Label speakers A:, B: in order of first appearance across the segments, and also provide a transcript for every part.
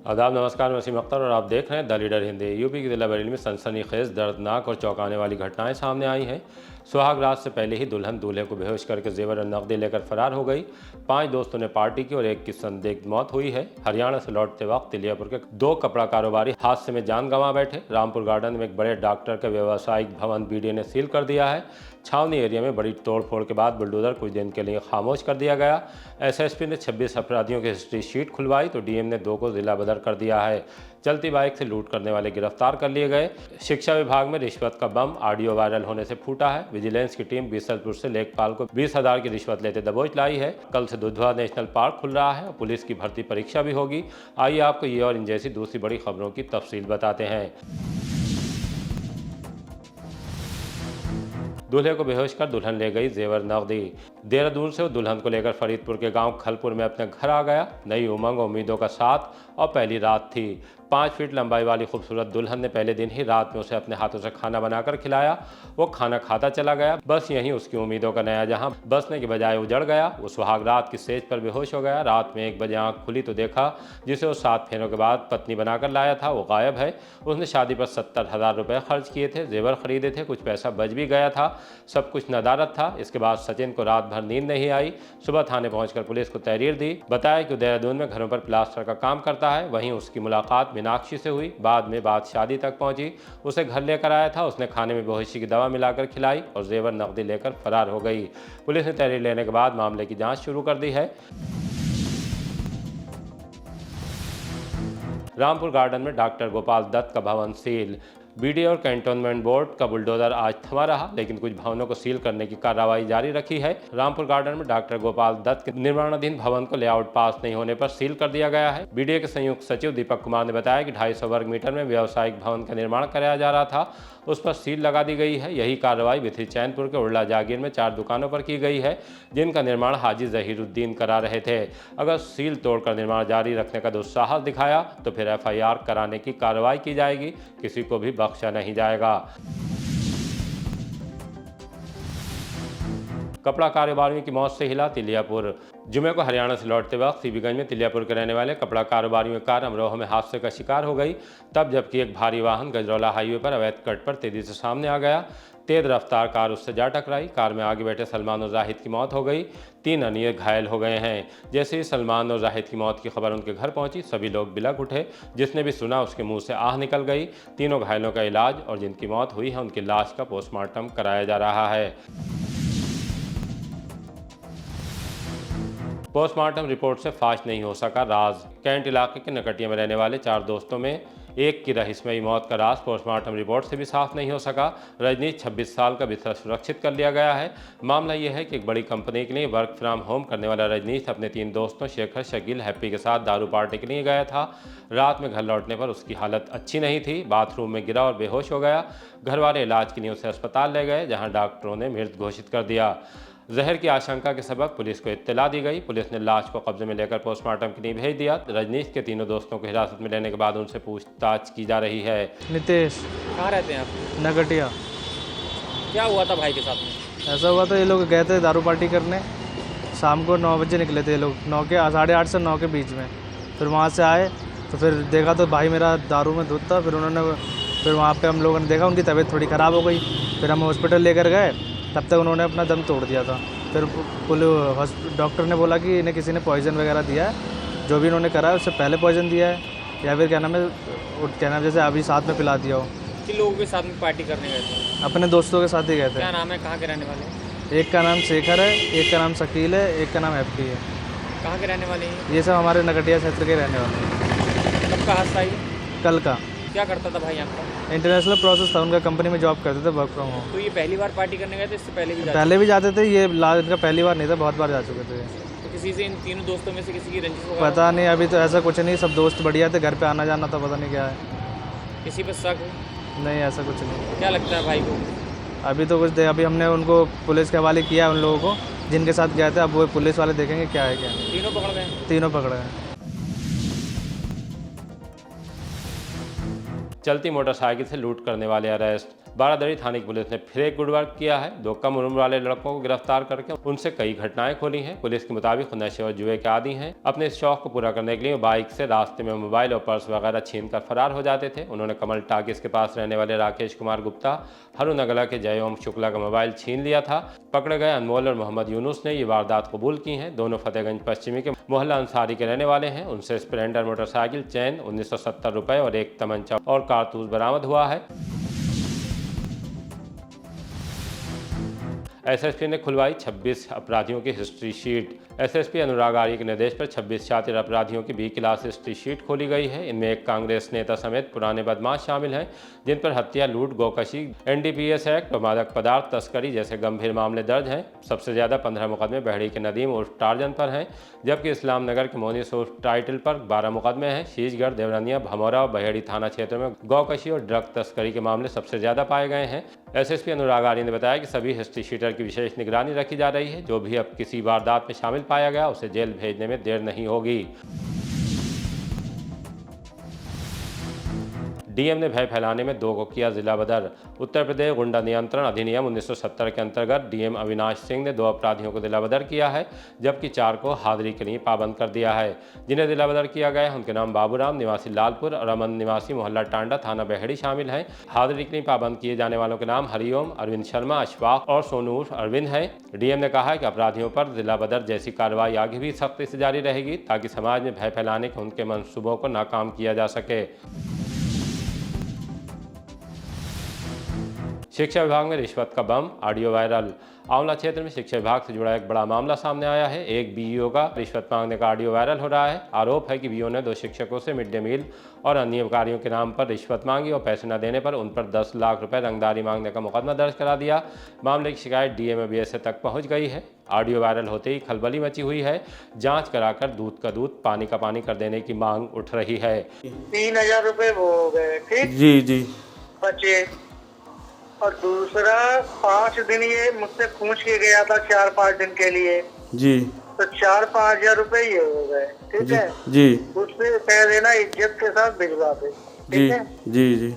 A: आदाब, नमस्कार। मैं वसीम अख्तर और आप देख रहे हैं द लीडर हिंदी। यूपी के जिला बरेली में सनसनीखेज, दर्दनाक और चौंकाने वाली घटनाएं सामने आई हैं। सुहाग रात से पहले ही दुल्हन दूल्हे को बेहोश करके जेवर और नकदी लेकर फरार हो गई। 5 दोस्तों ने पार्टी की और एक की संदिग्ध मौत हुई है। हरियाणा से लौटते वक्त तिलियापुर के 2 कपड़ा कारोबारी हादसे में जान गंवा बैठे। रामपुर गार्डन में एक बड़े डॉक्टर का व्यावसायिक भवन बीडीए ने सील कर दिया है। छावनी एरिया में बड़ी तोड़फोड़ के बाद बुलडोजर कुछ दिन के लिए खामोश कर दिया गया। एसएसपी ने 26 अपराधियों की हिस्ट्री शीट खुलवाई तो डीएम ने 2 को जिला बदर कर दिया है। चलती बाइक से लूट करने वाले गिरफ्तार कर लिए गए। शिक्षा विभाग में रिश्वत का बम ऑडियो वायरल होने से फूटा है। विजिलेंस की टीम बीसलपुर से लेखपाल को 20,000 की रिश्वत लेते दबोच लाई है। कल से दुधवा नेशनल पार्क खुल रहा है और पुलिस की भर्ती परीक्षा भी होगी। आइए आपको ये और इन जैसी दूसरी बड़ी खबरों की तफसील बताते हैं। दूल्हे को बेहोश कर दुल्हन ले गई जेवर नकदी। देहरादून से वो दुल्हन को लेकर फरीदपुर के गांव खलपुर में अपने घर आ गया। नई उमंग उम्मीदों का साथ और पहली रात थी। 5 फीट लंबाई वाली खूबसूरत दुल्हन ने पहले दिन ही रात में उसे अपने हाथों से खाना बनाकर खिलाया। वो खाना खाता चला गया। बस यहीं उसकी उम्मीदों का नया जहां बसने की बजाय उजड़ गया। वो सुहाग रात की सेज पर बेहोश हो गया। रात में 1 बजे आंख खुली तो देखा जिसे वो 7 फेरों के बाद पत्नी बनाकर लाया था वो गायब है। उसने शादी पर 70,000 रुपये खर्च किए थे, जेवर खरीदे थे, कुछ पैसा बच भी गया था। सब कुछ नदारत था। इसके बाद सचिन को रात भर नींद नहीं आई। सुबह थाने पहुंचकर पुलिस को तहरीर दी। बताया कि देहरादून में घरों पर प्लास्टर का काम करता है। वहीं उसकी मुलाकात मीनाक्षी से हुई। बाद में बात शादी तक पहुंची। उसे घर लेकर आया था। उसने खाने में बेहोशी की दवा मिलाकर खिलाई और जेवर नकदी लेकर फरार हो गई। पुलिस ने तहरीर लेने के बाद मामले की जांच शुरू कर दी है। रामपुर गार्डन में डॉक्टर गोपाल दत्त का भवन सील। बीडीए और कैंटोनमेंट बोर्ड का बुलडोजर आज थमा रहा, लेकिन कुछ भवनों को सील करने की कार्रवाई जारी रखी है। रामपुर गार्डन में डॉक्टर गोपाल दत्त के निर्माणाधीन भवन को लेआउट पास नहीं होने पर सील कर दिया गया है। बीडीए के संयुक्त सचिव दीपक कुमार ने बताया कि 250 वर्ग मीटर में व्यावसायिक भवन का निर्माण कराया जा रहा था, उस पर सील लगा दी गई है। यही कार्रवाई भिथरी चैनपुर के उड़ला जागीर में 4 दुकानों पर की गई है, जिनका निर्माण हाजी जहीरुद्दीन करा रहे थे। अगर सील तोड़कर निर्माण जारी रखने का दुस्साहस दिखाया तो फिर FIR कराने की कार्रवाई की जाएगी। किसी को भी बख्शा नहीं जाएगा। कपड़ा कारोबारियों की मौत से हिला तिलियापुर। जुमे को हरियाणा से लौटते वक्त सीबीगंज में तिलियापुर के रहने वाले कपड़ा कारोबारियों की कार अमरोहा में हादसे का शिकार हो गई, तब जबकि एक भारी वाहन गजरौला हाईवे पर अवैध कट पर तेजी से सामने आ गया। तेज रफ्तार कार उससे जा टकराई। कार में आगे बैठे सलमान और जाहिद की मौत हो गई। 3 अन्य घायल हो गए हैं। जैसे ही सलमान और जाहिद की मौत की खबर उनके घर पहुंची, सभी लोग बिलख उठे। जिसने भी सुना उसके मुंह से आह निकल गई। तीनों घायलों का इलाज और जिनकी मौत हुई है उनकी लाश का पोस्टमार्टम कराया जा रहा है। पोस्टमार्टम रिपोर्ट से फाश नहीं हो सका राज। कैंट इलाके के नकटिया में रहने वाले 4 दोस्तों में एक की रहस्यमयी मौत का राज पोस्टमार्टम रिपोर्ट से भी साफ नहीं हो सका। रजनीश 26 साल का बिस्तर सुरक्षित कर लिया गया है। मामला यह है कि एक बड़ी कंपनी के लिए वर्क फ्रॉम होम करने वाला रजनीश अपने 3 दोस्तों शेखर, शकील, हैप्पी के साथ दारू पार्टी के लिए गया था। रात में घर लौटने पर उसकी हालत अच्छी नहीं थी। बाथरूम में गिरा और बेहोश हो गया। घर वाले इलाज के लिए उसे अस्पताल ले गए, जहाँ डॉक्टरों ने मृत घोषित कर दिया। जहर की आशंका के सबब पुलिस को इत्तला दी गई। पुलिस ने लाश को कब्जे में लेकर पोस्टमार्टम के लिए भेज दिया। रजनीश के 3 दोस्तों को हिरासत में लेने के बाद उनसे पूछताछ की जा रही है।
B: नितेश,
C: कहाँ रहते हैं आप?
B: नगटिया।
C: क्या हुआ था भाई के साथ में?
B: ऐसा हुआ था, ये लोग गए थे दारू पार्टी करने। शाम को 9 बजे निकले थे ये लोग, 8:30 से 9 के बीच में। फिर वहाँ से आए तो फिर देखा तो भाई मेरा दारू में धुत था। फिर वहाँ पे हम लोगों ने देखा उनकी तबीयत थोड़ी ख़राब हो गई। फिर हम हॉस्पिटल लेकर गए, तब तक उन्होंने अपना दम तोड़ दिया था। फिर डॉक्टर ने बोला कि इन्हें किसी ने पॉइज़न वगैरह दिया है, जो भी इन्होंने करा है उससे पहले पॉइज़न दिया है, या फिर क्या नाम है जैसे अभी साथ में पिला दिया हो।
C: किन लोगों के साथ में पार्टी करने गए थे?
B: अपने दोस्तों के साथ ही गए थे।
C: क्या नाम है, कहाँ के रहने वाले हैं?
B: एक का नाम शेखर है, एक का नाम शकील है, एक का नाम हैप्पी है।
C: कहाँ के रहने वाले हैं?
B: ये सब हमारे नगटिया क्षेत्र के रहने वाले हैं।
C: कब का हादसा है?
B: कल का।
C: क्या करता था भाई आपका?
B: इंटरनेशनल प्रोसेस था, उनका कंपनी में जॉब करते थे, वर्क फ्रॉम होम।
C: तो ये पहली बार पार्टी करने गए थे, इससे पहले भी
B: पहले भी जाते थे, ये इनका पहली बार नहीं था, बहुत बार जा चुके थे।
C: तो किसी से इन तीनों दोस्तों में से किसी की रंजिश वगैरह?
B: पता नहीं, अभी तो ऐसा कुछ नहीं, सब दोस्त बढ़िया थे, घर पे आना जाना था, पता नहीं क्या है।
C: किसी पर शक?
B: नहीं, ऐसा कुछ नहीं।
C: क्या लगता है भाई को?
B: अभी तो कुछ अभी हमने उनको पुलिस के हवाले किया, उन लोगों को जिनके साथ गए थे। अब वो पुलिस वाले देखेंगे क्या है क्या।
C: तीनों पकड़ गए?
B: तीनों पकड़ गए।
A: चलती मोटरसाइकिल से लूट करने वाले अरेस्ट। बारादरी थाने की पुलिस ने फिर एक गुड वर्क किया है। 2 कम उम्र वाले लड़कों को गिरफ्तार करके उनसे कई घटनाएं खोली हैं। पुलिस के मुताबिक नशे और जुए के आदी हैं। अपने इस शौक को पूरा करने के लिए बाइक से रास्ते में मोबाइल और पर्स वगैरह छीन कर फरार हो जाते थे। उन्होंने कमल टाकिस के पास रहने वाले राकेश कुमार गुप्ता, हरुनगला के जयोम शुक्ला का मोबाइल छीन लिया था। पकड़े गए अनमोल और मोहम्मद यूनुस ने ये वारदात कबूल की हैं। दोनों फतेहगंज पश्चिमी के मोहल्ला अंसारी के रहने वाले हैं। उनसे स्प्लेंडर मोटरसाइकिल, चैन, 1970 रुपए और एक तमंचा और कारतूस बरामद हुआ है। एसएसपी ने खुलवाई 26 अपराधियों की history sheet. SSP Anurag Arya के निर्देश पर 26 शातिर अपराधियों की बी क्लास हिस्ट्री शीट खोली गई है। इनमें एक कांग्रेस नेता समेत पुराने बदमाश शामिल हैं, जिन पर हत्या, लूट, गोकशी, एनडीपीएस एक्ट और मादक पदार्थ तस्करी जैसे गंभीर मामले दर्ज हैं। सबसे ज्यादा 15 मुकदमे बहड़ी के नदीम उर्फ टार्जन पर हैं, जबकि इस्लाम नगर के मोनिस उर्फ टाइटल पर 12 मुकदमे हैं। शीशगढ़, देवरनिया, भमौरा और बहेड़ी थाना क्षेत्र में गौकशी और ड्रग तस्करी के मामले सबसे ज्यादा पाए गए हैं। एसएसपी अनुराग आर्य ने बताया कि सभी हिस्ट्री शीटर की विशेष निगरानी रखी जा रही है। जो भी अब किसी वारदात में शामिल पाया गया उसे जेल भेजने में देर नहीं होगी। डीएम ने भय फैलाने में 2 को किया जिला बदर। उत्तर प्रदेश गुंडा नियंत्रण अधिनियम 1970 के अंतर्गत डीएम अविनाश सिंह ने 2 अपराधियों को जिला बदर किया है, जबकि 4 को हाजिरी के लिए पाबंद कर दिया है। जिन्हें जिला बदर किया गया है उनके नाम बाबूराम निवासी लालपुर और अमन निवासी मोहल्ला टांडा थाना बहेड़ी शामिल हैं। हाजिरी के लिए पाबंद किए जाने वालों के नाम हरिओम, अरविंद शर्मा, अशफाक और सोनू अरविंद हैं। डीएम ने कहा है कि अपराधियों पर जिला बदर जैसी कार्रवाई आगे भी सख्ती से जारी रहेगी, ताकि समाज में भय फैलाने के उनके मंसूबों को नाकाम किया जा सके। शिक्षा विभाग में रिश्वत का बम, ऑडियो वायरल। आंवला क्षेत्र में शिक्षा विभाग से जुड़ा एक बड़ा मामला सामने आया है। एक बीईओ का रिश्वत मांगने का ऑडियो वायरल हो रहा है। आरोप है कि बीईओ ने 2 शिक्षकों से मिड डे मील और अन्य कार्यों के नाम पर रिश्वत मांगी और पैसे न देने पर उन पर 10 लाख रुपए रंगदारी मांगने का मुकदमा दर्ज करा दिया। मामले की शिकायत डीएमएबीएसए तक पहुंच गई है। ऑडियो वायरल होते ही खलबली मची हुई है। जांच कराकर दूध का दूध, पानी का पानी कर देने की मांग उठ रही है।
D: 3000 रुपए वो हो गए, ठीक
E: जी जी
D: बचे। और दूसरा 5 दिन ये मुझसे पूछ के गया था 4-5 दिन के लिए,
E: जी
D: तो 4-5 हजार रुपए ये हो गए, ठीक है।
E: जी
D: उससे कह देना इज्जत के साथ भिजवा दे,
E: जी
D: ठीक है।
E: जी जी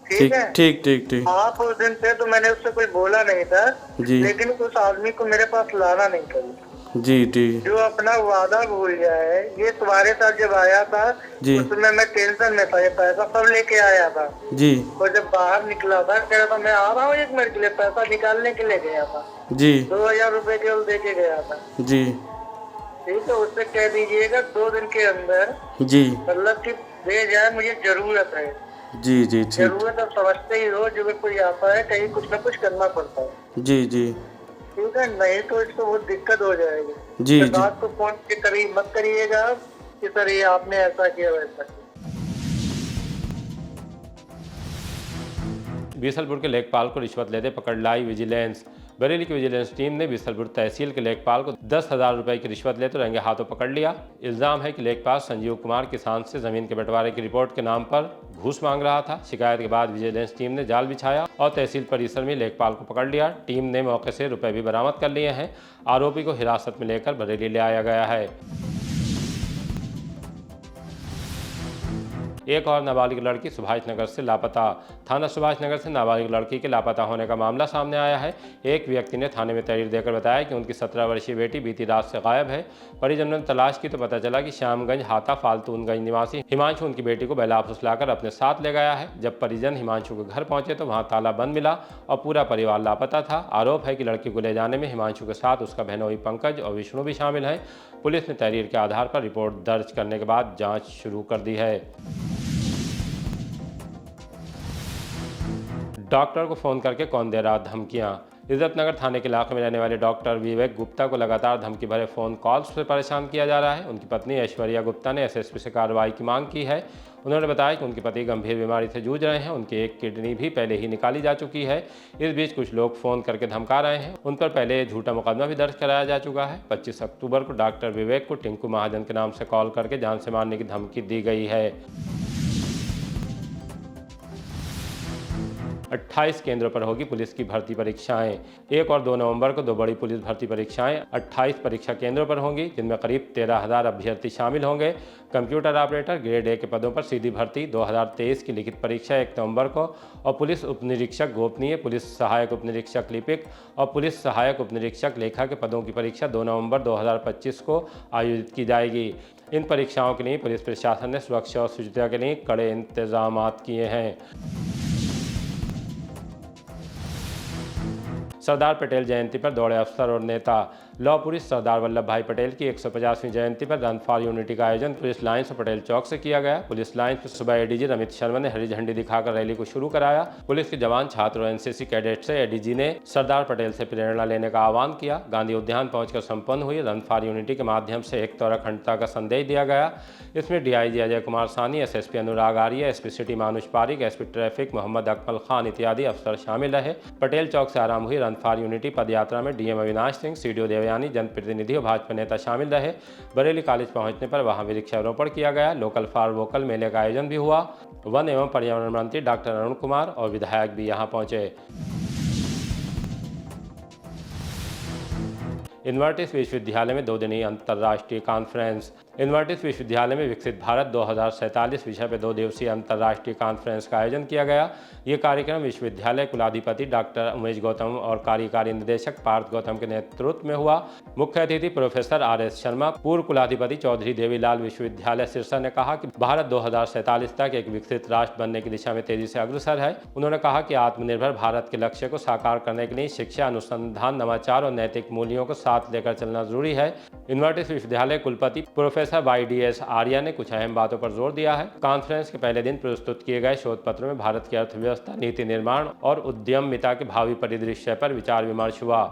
D: ठीक है,
E: ठीक ठीक ठीक
D: आप उस दिन से तो मैंने उससे कोई बोला नहीं था,
E: जी
D: लेकिन उस आदमी को मेरे पास लाना नहीं कभी।
E: जी जी
D: जो अपना वादा भूल जाए। ये तुम्हारे साथ जब आया था
E: जी
D: उसमें मैं टेंशन में था, ये पैसा सब लेके आया था।
E: जी
D: और जब बाहर निकला था कह रहा था मैं आ रहा हूँ 1 मिनट के लिए, पैसा निकालने के लिए गया था।
E: जी
D: 2000 रुपए केवल दे के गया था,
E: जी
D: ठीक है। उससे कह दीजिएगा 2 दिन के अंदर,
E: जी
D: मतलब कि दे जाए, मुझे जरूरत है।
E: जी जी ठीक
D: जरूरत अब समझते ही हो, जब कोई आता है कहीं कुछ न कुछ करना पड़ता है,
E: जी जी
D: ठीक है। नहीं तो इसको बहुत दिक्कत हो जाएगी।
E: जी
D: तो
E: जी
D: बात को फोन पे मत करिएगा कि सर ये आपने ऐसा किया वैसा किया।
A: बीसलपुर के लेखपाल को रिश्वत लेते पकड़ लाई विजिलेंस। बरेली की विजिलेंस टीम ने बीसलपुर तहसील के लेखपाल को 10,000 रुपए की रिश्वत लेते रंगे हाथों पकड़ लिया। इल्जाम है कि लेखपाल संजीव कुमार किसान से जमीन के बंटवारे की रिपोर्ट के नाम पर घूस मांग रहा था। शिकायत के बाद विजिलेंस टीम ने जाल बिछाया और तहसील परिसर में लेखपाल को पकड़ लिया। टीम ने मौके से रुपए भी बरामद कर लिए हैं। आरोपी को हिरासत में लेकर बरेली ले आया गया है। एक और नाबालिग लड़की सुभाष नगर से लापता। थाना सुभाष नगर से नाबालिग लड़की के लापता होने का मामला सामने आया है। एक व्यक्ति ने थाने में तहरीर देकर बताया कि उनकी 17 वर्षीय बेटी बीती रात से गायब है। परिजनों ने तलाश की तो पता चला कि श्यामगंज हाता फाल्तूनगंज निवासी हिमांशु उनकी बेटी को बेला फुसलाकर अपने साथ ले गया है। जब परिजन हिमांशु के घर पहुंचे तो वहां ताला बंद मिला और पूरा परिवार लापता था। आरोप है कि लड़की को ले जाने में हिमांशु के साथ उसका बहनोई पंकज और विष्णु भी शामिल हैं। पुलिस ने तहरीर के आधार पर रिपोर्ट दर्ज करने के बाद जाँच शुरू कर दी है। डॉक्टर को फोन करके कौन दे रहा धमकियां। इज्जतनगर थाने के इलाके में रहने वाले डॉक्टर विवेक गुप्ता को लगातार धमकी भरे फोन कॉल्स से परेशान किया जा रहा है। उनकी पत्नी ऐश्वर्या गुप्ता ने एसएसपी से कार्रवाई की मांग की है। उन्होंने बताया कि उनके पति गंभीर बीमारी से जूझ रहे हैं। उनकी एक किडनी भी पहले ही निकाली जा चुकी है। इस बीच कुछ लोग फोन करके धमका रहे हैं। उन पर पहले झूठा मुकदमा भी दर्ज कराया जा चुका है। 25 अक्टूबर को डॉक्टर विवेक को टिंकू महाजन के नाम से कॉल करके जान से मारने की धमकी दी गई है। 28 केंद्रों पर होगी पुलिस की भर्ती परीक्षाएं। 1 और 2 नवंबर को 2 बड़ी पुलिस भर्ती परीक्षाएं 28 परीक्षा केंद्रों पर होंगी, जिनमें करीब 13,000 अभ्यर्थी शामिल होंगे। कंप्यूटर ऑपरेटर ग्रेड A के पदों पर सीधी भर्ती 2023 की लिखित परीक्षा 1 नवंबर को और पुलिस उपनिरीक्षक गोपनीय, पुलिस सहायक उपनिरीक्षक लिपिक और पुलिस सहायक उपनिरीक्षक लेखा के पदों की परीक्षा 2 नवंबर 2025 को आयोजित की जाएगी। इन परीक्षाओं के लिए पुलिस प्रशासन ने सुरक्षा और शुचिता के लिए कड़े इंतजाम किए हैं। सरदार पटेल जयंती पर दौड़े अफसर और नेता। लौह पुरुष सरदार वल्लभ भाई पटेल की 150वीं जयंती पर रन फॉर यूनिटी का आयोजन पुलिस लाइन्स और पटेल चौक से किया गया। पुलिस लाइन्स पर सुबह एडीजी रमित शर्मा ने हरी झंडी दिखाकर रैली को शुरू कराया। पुलिस के जवान, छात्र और एनसीसी कैडेट से एडीजी ने सरदार पटेल से प्रेरणा लेने का आह्वान किया। गांधी उद्यान पहुंचकर संपन्न हुई रन फॉर यूनिटी के माध्यम से एकता और अखंडता का संदेश दिया गया। इसमें डीआईजी अजय कुमार सानी, SSP Anurag Arya, SP city मानुष पारिक, एसपी ट्रैफिक मोहम्मद अकमल खान इत्यादि अफसर शामिल रहे। पटेल चौक से आरंभ हुई रन फॉर यूनिटी पदयात्रा में डीएम अविनाश सिंह, सीडीओ देवयानी, जनप्रतिनिधि और भाजपा नेता शामिल रहे। बरेली कॉलेज पहुंचने पर वहां वृक्षारोपण किया गया। लोकल फॉर वोकल मेले का आयोजन भी हुआ। वन एवं पर्यावरण मंत्री डॉक्टर अरुण कुमार और विधायक भी यहां पहुंचे। इन्वर्टिस विश्वविद्यालय में 2 दिनी अंतर्राष्ट्रीय कॉन्फ्रेंस। इन्वर्टिस विश्वविद्यालय में विकसित भारत 2047 विषय पर 2 दिवसीय अंतर्राष्ट्रीय कॉन्फ्रेंस का आयोजन किया गया। ये कार्यक्रम विश्वविद्यालय कुलाधिपति डॉक्टर उमेश गौतम और कार्यकारी निदेशक पार्थ गौतम के नेतृत्व में हुआ। मुख्य अतिथि प्रोफेसर RS शर्मा। पूर्व कुलाधिपति चौधरी देवीलाल विश्वविद्यालय सिरसा ने कहा कि भारत 2047 तक एक विकसित राष्ट्र बनने की दिशा में तेजी से अग्रसर है। उन्होंने कहा कि आत्मनिर्भर भारत के लक्ष्य को साकार करने के लिए शिक्षा, अनुसंधान, नवाचार और नैतिक मूल्यों को साथ लेकर चलना जरूरी है। इन्वर्टिस विश्वविद्यालय कुलपति प्रोफेसर YDS आर्या ने कुछ अहम बातों पर जोर दिया है। कॉन्फ्रेंस के पहले दिन प्रस्तुत किए गए शोध पत्रों में भारत की अर्थव्यवस्था, नीति निर्माण और उद्यमिता के भावी परिदृश्य पर विचार विमर्श हुआ।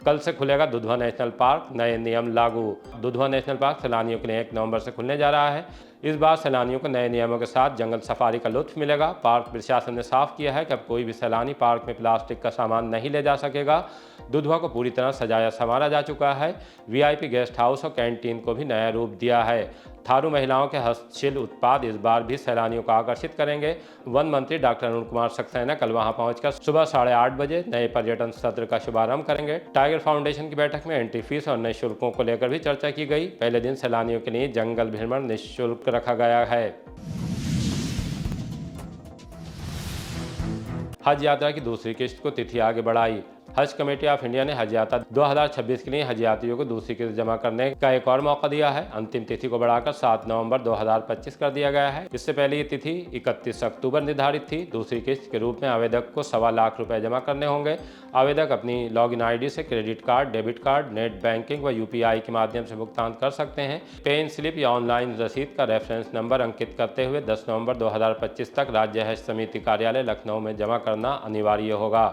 A: कल से खुलेगा दुधवा नेशनल पार्क, नए नियम लागू। दुधवा नेशनल पार्क सैलानियों के लिए 1 नवंबर से खुलने जा रहा है। इस बार सैलानियों को नए नियमों के साथ जंगल सफारी का लुत्फ मिलेगा। पार्क प्रशासन ने साफ किया है कि अब कोई भी सैलानी पार्क में प्लास्टिक का सामान नहीं ले जा सकेगा। दुधवा को पूरी तरह सजाया संवारा जा चुका है। VIP गेस्ट हाउस और कैंटीन को भी नया रूप दिया है। थारू महिलाओं के हस्तशिल्प उत्पाद इस बार भी सैलानियों को आकर्षित करेंगे। वन मंत्री डॉक्टर अरुण कुमार सक्सेना कल वहां पहुंचकर सुबह 8:30 बजे नए पर्यटन सत्र का शुभारंभ करेंगे। टाइगर फाउंडेशन की बैठक में एंट्री फीस और नए शुल्कों को लेकर भी चर्चा की गई। पहले दिन सैलानियों के लिए जंगल भ्रमण निःशुल्क रखा गया है। हज यात्रा की दूसरी किस्त को तिथि आगे बढ़ाई। हज कमेटी ऑफ इंडिया ने हज यात्रा 2026 के लिए हज यात्रियों को दूसरी किस्त जमा करने का एक और मौका दिया है। अंतिम तिथि को बढ़ाकर 7 नवंबर 2025 कर दिया गया है। इससे पहले ये तिथि 31 अक्टूबर निर्धारित थी। दूसरी किस्त के रूप में आवेदक को 1.25 लाख रुपए जमा करने होंगे। आवेदक अपनी लॉगिन ID से credit card, debit card, net banking व UPI के माध्यम से भुगतान कर सकते हैं। पे इन स्लिप या ऑनलाइन रसीद का रेफरेंस नंबर अंकित करते हुए 10 नवंबर 2025 तक राज्य हज समिति कार्यालय लखनऊ में जमा करना अनिवार्य होगा।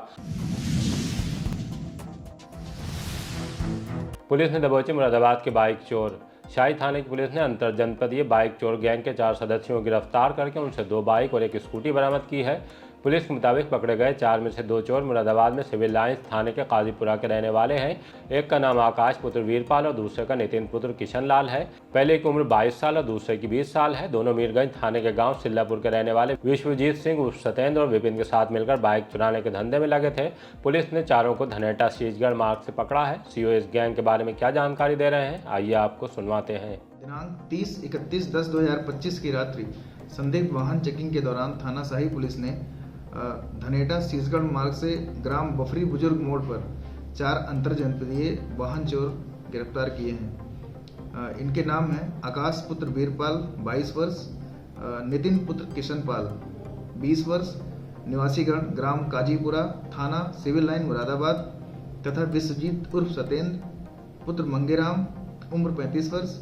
A: पुलिस ने दबोचे मुरादाबाद के बाइक चोर। शाही थाने की पुलिस ने अंतर जनपदीय बाइक चोर गैंग के 4 सदस्यों को गिरफ्तार करके उनसे 2 बाइक और 1 स्कूटी बरामद की है। पुलिस के मुताबिक पकड़े गए 4 में से 2 चोर मुरादाबाद में सिविल लाइन्स थाने के काजीपुरा के रहने वाले हैं। एक का नाम आकाश पुत्र वीरपाल और दूसरे का नितिन पुत्र किशन लाल है। पहले की उम्र 22 साल और दूसरे की 20 साल है। दोनों मीरगंज थाने के गांव सिल्लापुर के रहने वाले विश्वजीत सिंह उर्फ सत्येंद्र और विपिन के साथ मिलकर बाइक चुराने के धंधे में लगे थे। पुलिस ने चारों को धनेटा शीशगढ़ मार्ग से पकड़ा है। सीओ इस गैंग के बारे में क्या जानकारी दे रहे हैं, आइए आपको सुनवाते हैं।
F: दिनांक 30/31/2025 की रात्रि संदिग्ध वाहन चेकिंग के दौरान थाना शाही पुलिस ने धनेटा शीशगढ़ मार्ग से ग्राम बफरी बुजुर्ग मोड़ पर 4 अंतर जनपदीय वाहन चोर गिरफ्तार किए हैं। इनके नाम हैं आकाश पुत्र वीरपाल 22 वर्ष, नितिन पुत्र किशन पाल 20 वर्ष, निवासीगण ग्राम काजीपुरा, थाना सिविल लाइन मुरादाबाद, तथा विश्वजीत उर्फ सत्येंद्र पुत्र मंगेराम उम्र 35 वर्ष,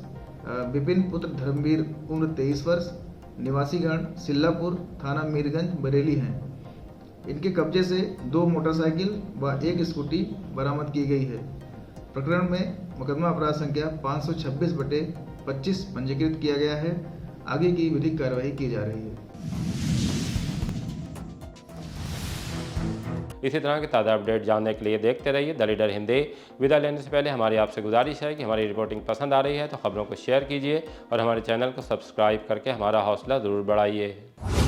F: विपिन पुत्र धर्मवीर उम्र 23 वर्ष, निवासीगण सिल्लापुर, थाना मीरगंज, बरेली हैं। इनके कब्जे से 2 मोटरसाइकिल व 1 स्कूटी बरामद की गई है। प्रकरण में मुकदमा अपराध संख्या 526/25 पंजीकृत किया गया है। आगे की विधिक कार्रवाई की जा रही है।
A: इसी तरह के ताज़ा अपडेट जानने के लिए देखते रहिए द लीडर हिंदी। विदा लेने से पहले हमारी आपसे गुजारिश है कि हमारी रिपोर्टिंग पसंद आ रही है तो खबरों को शेयर कीजिए और हमारे चैनल को सब्सक्राइब करके हमारा हौसला ज़रूर बढ़ाइए।